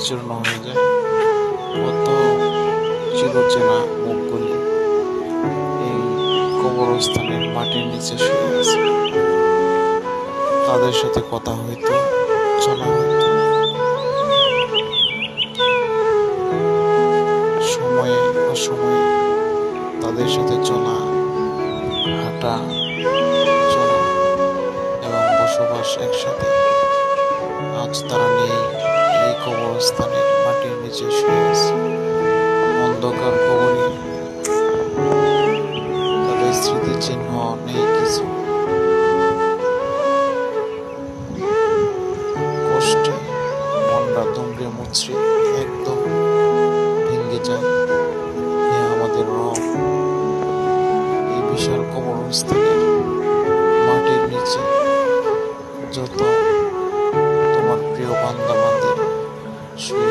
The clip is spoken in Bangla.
চূর্ণ হয়ে যায়। কত চিরচেনা মুখগুলি এই কবরস্থানের মাটির নিচে শুয়ে আছে। তাদের সাথে কথা হইতো, চলা হইতো। সময়ে অসময়ে তাদের সাথে চলা, হাঁটা, চলা এবং বসবাস একসাথে। আজ তারা নেই, এই কবরস্থানের মাটির নিচে শুয়ে আছে। অন্ধকার কবরে তাদের স্মৃতিচিহ্ন নেই কিছু। কষ্টে মনটা দুমড়ে মুচড়ে একদম ভেঙে যায়। হে আমাদের রব, এই বিশাল কবরস্থানের মাটির নিচে যত তোমার প্রিয় বান্দা বান্দিরা শুয়ে